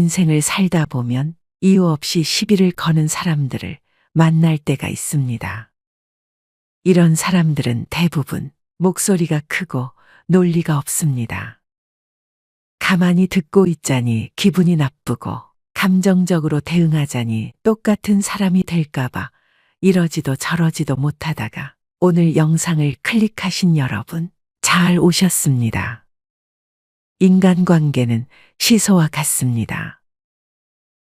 인생을 살다 보면 이유 없이 시비를 거는 사람들을 만날 때가 있습니다. 이런 사람들은 대부분 목소리가 크고 논리가 없습니다. 가만히 듣고 있자니 기분이 나쁘고 감정적으로 대응하자니 똑같은 사람이 될까봐 이러지도 저러지도 못하다가 오늘 영상을 클릭하신 여러분 잘 오셨습니다. 인간관계는 시소와 같습니다.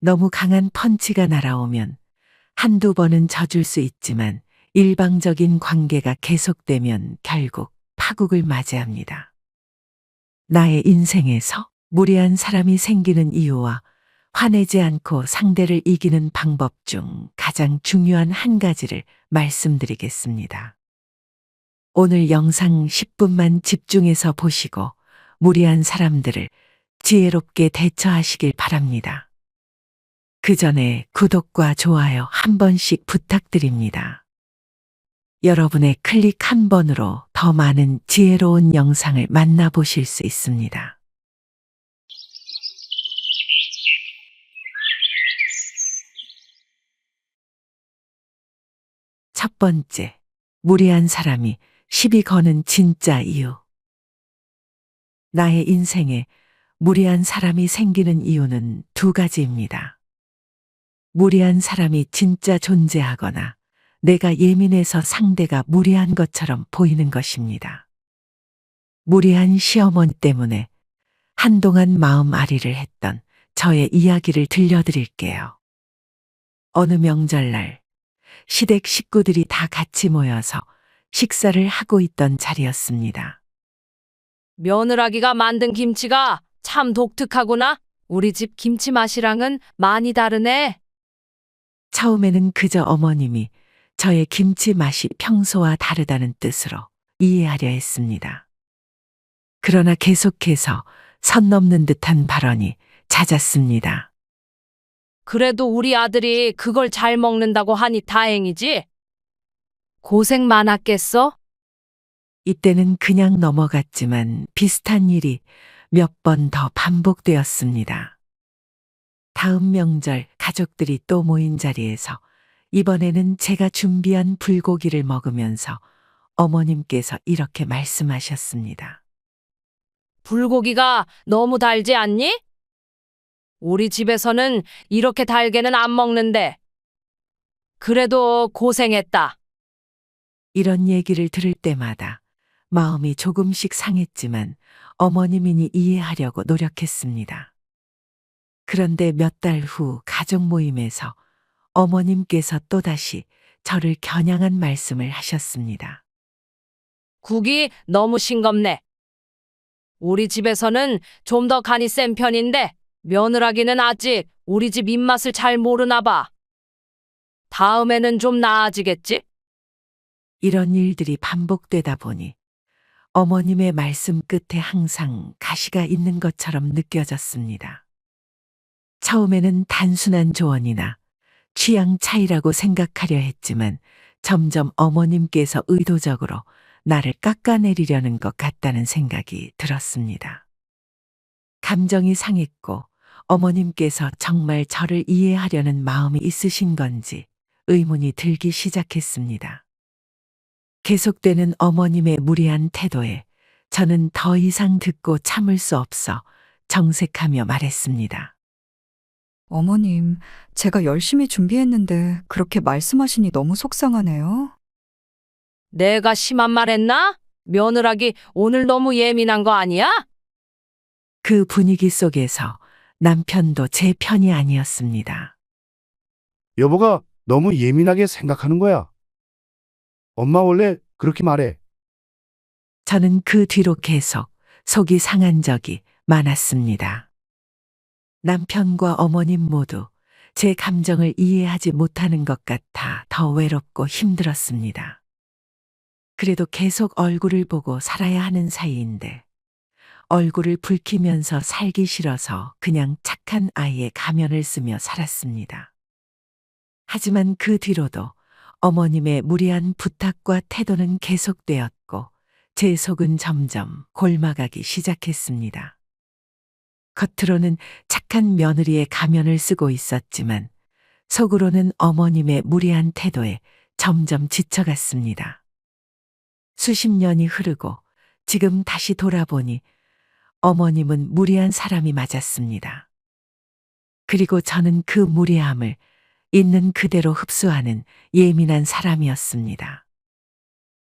너무 강한 펀치가 날아오면 한두 번은 져줄 수 있지만 일방적인 관계가 계속되면 결국 파국을 맞이합니다. 나의 인생에서 무례한 사람이 생기는 이유와 화내지 않고 상대를 이기는 방법 중 가장 중요한 한 가지를 말씀드리겠습니다. 오늘 영상 10분만 집중해서 보시고 무례한 사람들을 지혜롭게 대처하시길 바랍니다. 그 전에 구독과 좋아요 한 번씩 부탁드립니다. 여러분의 클릭 한 번으로 더 많은 지혜로운 영상을 만나보실 수 있습니다. 첫 번째, 무례한 사람이 시비 거는 진짜 이유. 나의 인생에 무례한 사람이 생기는 이유는 두 가지입니다. 무례한 사람이 진짜 존재하거나 내가 예민해서 상대가 무례한 것처럼 보이는 것입니다. 무례한 시어머니 때문에 한동안 마음앓이를 했던 저의 이야기를 들려드릴게요. 어느 명절날 시댁 식구들이 다 같이 모여서 식사를 하고 있던 자리였습니다. 며느라기가 만든 김치가 참 독특하구나. 우리 집 김치 맛이랑은 많이 다르네. 처음에는 그저 어머님이 저의 김치 맛이 평소와 다르다는 뜻으로 이해하려 했습니다. 그러나 계속해서 선 넘는 듯한 발언이 잦았습니다. 그래도 우리 아들이 그걸 잘 먹는다고 하니 다행이지. 고생 많았겠어? 이때는 그냥 넘어갔지만 비슷한 일이 몇 번 더 반복되었습니다. 다음 명절 가족들이 또 모인 자리에서 이번에는 제가 준비한 불고기를 먹으면서 어머님께서 이렇게 말씀하셨습니다. 불고기가 너무 달지 않니? 우리 집에서는 이렇게 달게는 안 먹는데. 그래도 고생했다. 이런 얘기를 들을 때마다 마음이 조금씩 상했지만 어머님이니 이해하려고 노력했습니다. 그런데 몇 달 후 가족 모임에서 어머님께서 또다시 저를 겨냥한 말씀을 하셨습니다. 국이 너무 싱겁네. 우리 집에서는 좀 더 간이 센 편인데 며느라기는 아직 우리 집 입맛을 잘 모르나 봐. 다음에는 좀 나아지겠지? 이런 일들이 반복되다 보니 어머님의 말씀 끝에 항상 가시가 있는 것처럼 느껴졌습니다. 처음에는 단순한 조언이나 취향 차이라고 생각하려 했지만 점점 어머님께서 의도적으로 나를 깎아내리려는 것 같다는 생각이 들었습니다. 감정이 상했고 어머님께서 정말 저를 이해하려는 마음이 있으신 건지 의문이 들기 시작했습니다. 계속되는 어머님의 무례한 태도에 저는 더 이상 듣고 참을 수 없어 정색하며 말했습니다. 어머님, 제가 열심히 준비했는데 그렇게 말씀하시니 너무 속상하네요. 내가 심한 말 했나? 며느라기 오늘 너무 예민한 거 아니야? 그 분위기 속에서 남편도 제 편이 아니었습니다. 여보가 너무 예민하게 생각하는 거야. 엄마 원래 그렇게 말해. 저는 그 뒤로 계속 속이 상한 적이 많았습니다. 남편과 어머님 모두 제 감정을 이해하지 못하는 것 같아 더 외롭고 힘들었습니다. 그래도 계속 얼굴을 보고 살아야 하는 사이인데 얼굴을 붉히면서 살기 싫어서 그냥 착한 아이의 가면을 쓰며 살았습니다. 하지만 그 뒤로도 어머님의 무리한 부탁과 태도는 계속되었고 제 속은 점점 골마가기 시작했습니다. 겉으로는 착한 며느리의 가면을 쓰고 있었지만 속으로는 어머님의 무례한 태도에 점점 지쳐갔습니다. 수십 년이 흐르고 지금 다시 돌아보니 어머님은 무례한 사람이 맞았습니다. 그리고 저는 그 무례함을 있는 그대로 흡수하는 예민한 사람이었습니다.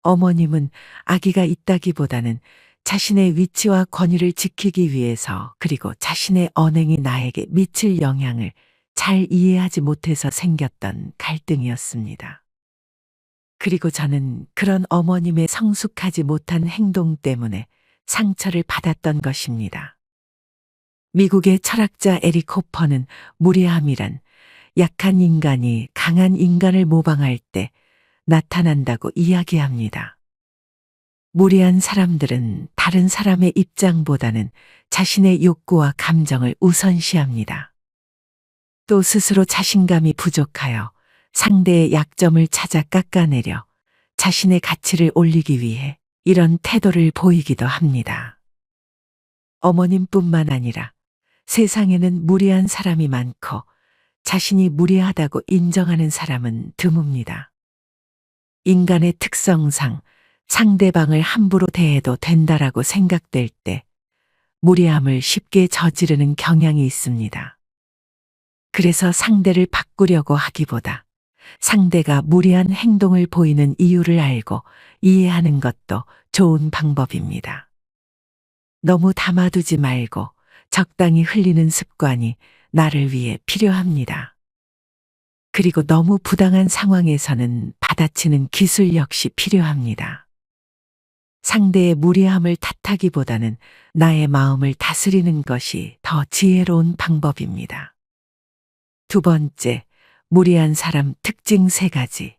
어머님은 아기가 있다기보다는 자신의 위치와 권위를 지키기 위해서 그리고 자신의 언행이 나에게 미칠 영향을 잘 이해하지 못해서 생겼던 갈등이었습니다. 그리고 저는 그런 어머님의 성숙하지 못한 행동 때문에 상처를 받았던 것입니다. 미국의 철학자 에릭 호퍼는 무례함이란 약한 인간이 강한 인간을 모방할 때 나타난다고 이야기합니다. 무례한 사람들은 다른 사람의 입장보다는 자신의 욕구와 감정을 우선시합니다. 또 스스로 자신감이 부족하여 상대의 약점을 찾아 깎아내려 자신의 가치를 올리기 위해 이런 태도를 보이기도 합니다. 어머님뿐만 아니라 세상에는 무례한 사람이 많고 자신이 무례하다고 인정하는 사람은 드뭅니다. 인간의 특성상 상대방을 함부로 대해도 된다라고 생각될 때 무례함을 쉽게 저지르는 경향이 있습니다. 그래서 상대를 바꾸려고 하기보다 상대가 무례한 행동을 보이는 이유를 알고 이해하는 것도 좋은 방법입니다. 너무 담아두지 말고 적당히 흘리는 습관이 나를 위해 필요합니다. 그리고 너무 부당한 상황에서는 받아치는 기술 역시 필요합니다. 상대의 무례함을 탓하기보다는 나의 마음을 다스리는 것이 더 지혜로운 방법입니다. 두 번째, 무례한 사람 특징 3가지.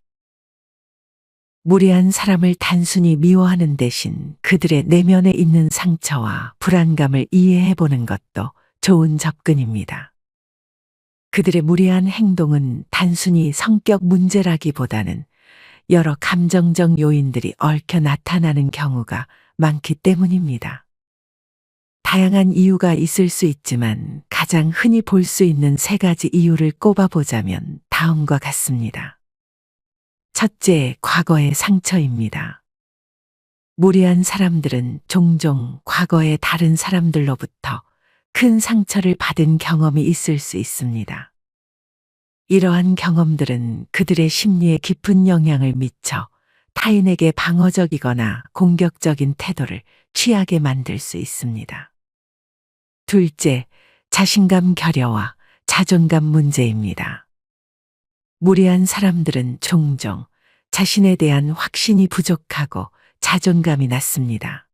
무례한 사람을 단순히 미워하는 대신 그들의 내면에 있는 상처와 불안감을 이해해 보는 것도 좋은 접근입니다. 그들의 무례한 행동은 단순히 성격 문제라기보다는 여러 감정적 요인들이 얽혀 나타나는 경우가 많기 때문입니다. 다양한 이유가 있을 수 있지만 가장 흔히 볼 수 있는 3가지 이유를 꼽아보자면 다음과 같습니다. 첫째, 과거의 상처입니다. 무례한 사람들은 종종 과거의 다른 사람들로부터 큰 상처를 받은 경험이 있을 수 있습니다. 이러한 경험들은 그들의 심리에 깊은 영향을 미쳐 타인에게 방어적이거나 공격적인 태도를 취하게 만들 수 있습니다. 둘째, 자신감 결여와 자존감 문제입니다. 무례한 사람들은 종종 자신에 대한 확신이 부족하고 자존감이 낮습니다.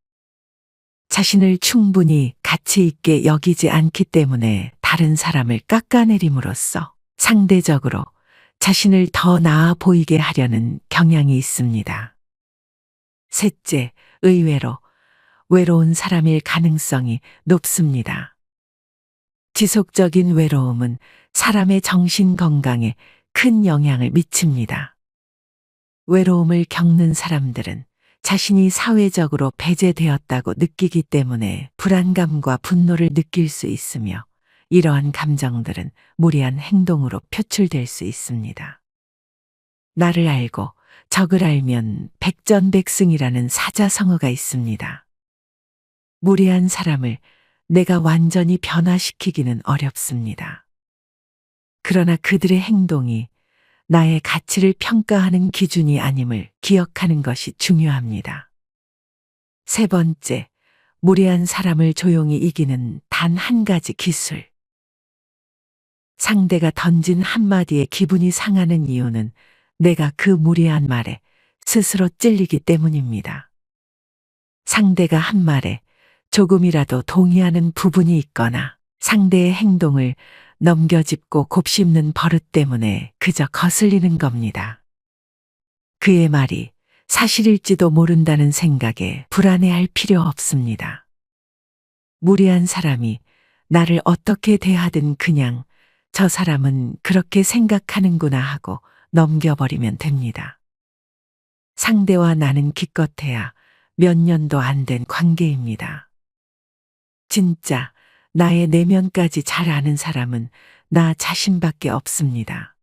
자신을 충분히 가치 있게 여기지 않기 때문에 다른 사람을 깎아내림으로써 상대적으로 자신을 더 나아 보이게 하려는 경향이 있습니다. 셋째, 의외로 외로운 사람일 가능성이 높습니다. 지속적인 외로움은 사람의 정신 건강에 큰 영향을 미칩니다. 외로움을 겪는 사람들은 자신이 사회적으로 배제되었다고 느끼기 때문에 불안감과 분노를 느낄 수 있으며 이러한 감정들은 무례한 행동으로 표출될 수 있습니다. 나를 알고 적을 알면 백전백승이라는 사자성어가 있습니다. 무례한 사람을 내가 완전히 변화시키기는 어렵습니다. 그러나 그들의 행동이 나의 가치를 평가하는 기준이 아님을 기억하는 것이 중요합니다. 세 번째, 무례한 사람을 조용히 이기는 단 한 가지 기술. 상대가 던진 한마디에 기분이 상하는 이유는 내가 그 무례한 말에 스스로 찔리기 때문입니다. 상대가 한 말에 조금이라도 동의하는 부분이 있거나 상대의 행동을 넘겨짚고 곱씹는 버릇 때문에 그저 거슬리는 겁니다. 그의 말이 사실일지도 모른다는 생각에 불안해할 필요 없습니다. 무례한 사람이 나를 어떻게 대하든 그냥 저 사람은 그렇게 생각하는구나 하고 넘겨버리면 됩니다. 상대와 나는 기껏해야 몇 년도 안 된 관계입니다. 진짜 나의 내면까지 잘 아는 사람은 나 자신밖에 없습니다.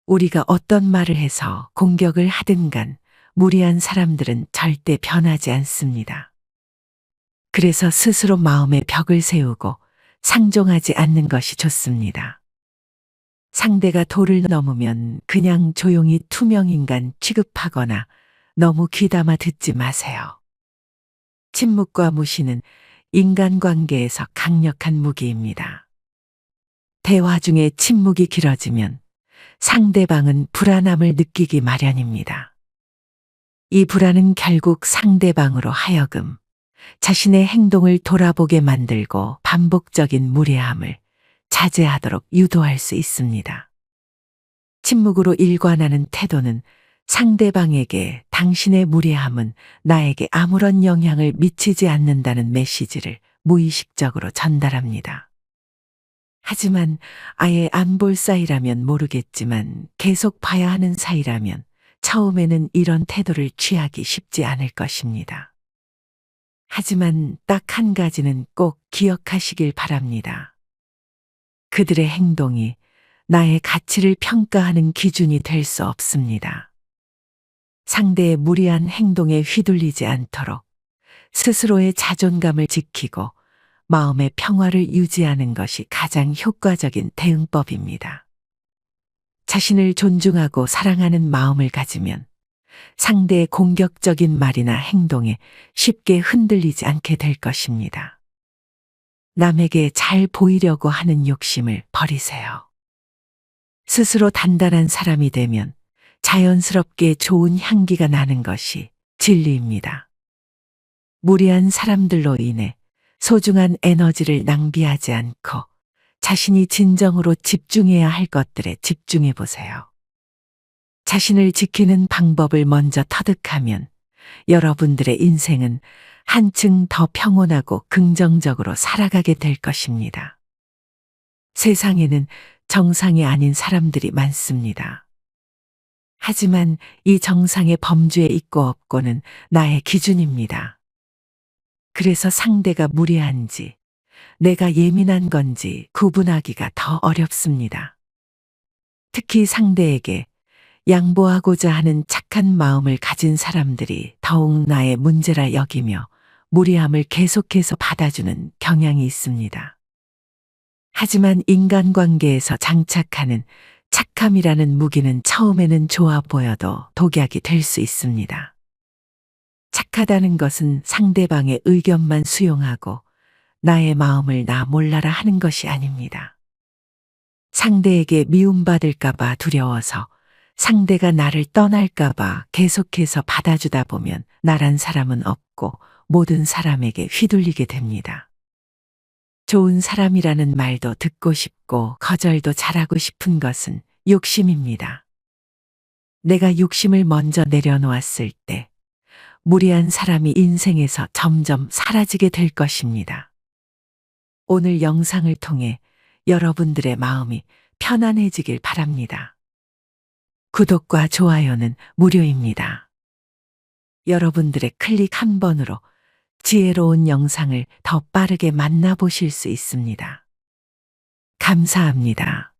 우리가 어떤 말을 해서 공격을 하든 간 무리한 사람들은 절대 변하지 않습니다. 그래서 스스로 마음의 벽을 세우고 상종하지 않는 것이 좋습니다. 상대가 도를 넘으면 그냥 조용히 투명인간 취급하거나 너무 귀담아 듣지 마세요. 침묵과 무시는 인간관계에서 강력한 무기입니다. 대화 중에 침묵이 길어지면 상대방은 불안함을 느끼기 마련입니다. 이 불안은 결국 상대방으로 하여금 자신의 행동을 돌아보게 만들고 반복적인 무례함을 자제하도록 유도할 수 있습니다. 침묵으로 일관하는 태도는 상대방에게 당신의 무례함은 나에게 아무런 영향을 미치지 않는다는 메시지를 무의식적으로 전달합니다. 하지만 아예 안 볼 사이라면 모르겠지만 계속 봐야 하는 사이라면 처음에는 이런 태도를 취하기 쉽지 않을 것입니다. 하지만 딱 한 가지는 꼭 기억하시길 바랍니다. 그들의 행동이 나의 가치를 평가하는 기준이 될 수 없습니다. 상대의 무리한 행동에 휘둘리지 않도록 스스로의 자존감을 지키고 마음의 평화를 유지하는 것이 가장 효과적인 대응법입니다. 자신을 존중하고 사랑하는 마음을 가지면 상대의 공격적인 말이나 행동에 쉽게 흔들리지 않게 될 것입니다. 남에게 잘 보이려고 하는 욕심을 버리세요. 스스로 단단한 사람이 되면 자연스럽게 좋은 향기가 나는 것이 진리입니다. 무리한 사람들로 인해 소중한 에너지를 낭비하지 않고 자신이 진정으로 집중해야 할 것들에 집중해 보세요. 자신을 지키는 방법을 먼저 터득하면 여러분들의 인생은 한층 더 평온하고 긍정적으로 살아가게 될 것입니다. 세상에는 정상이 아닌 사람들이 많습니다. 하지만 이 정상의 범주에 있고 없고는 나의 기준입니다. 그래서 상대가 무례한지 내가 예민한 건지 구분하기가 더 어렵습니다. 특히 상대에게 양보하고자 하는 착한 마음을 가진 사람들이 더욱 나의 문제라 여기며 무례함을 계속해서 받아주는 경향이 있습니다. 하지만 인간관계에서 장착하는 착함이라는 무기는 처음에는 좋아 보여도 독약이 될 수 있습니다. 착하다는 것은 상대방의 의견만 수용하고 나의 마음을 나 몰라라 하는 것이 아닙니다. 상대에게 미움받을까봐 두려워서 상대가 나를 떠날까봐 계속해서 받아주다 보면 나란 사람은 없고 모든 사람에게 휘둘리게 됩니다. 좋은 사람이라는 말도 듣고 싶고 거절도 잘하고 싶은 것은 욕심입니다. 내가 욕심을 먼저 내려놓았을 때 무례한 사람이 인생에서 점점 사라지게 될 것입니다. 오늘 영상을 통해 여러분들의 마음이 편안해지길 바랍니다. 구독과 좋아요는 무료입니다. 여러분들의 클릭 한 번으로 지혜로운 영상을 더 빠르게 만나보실 수 있습니다. 감사합니다.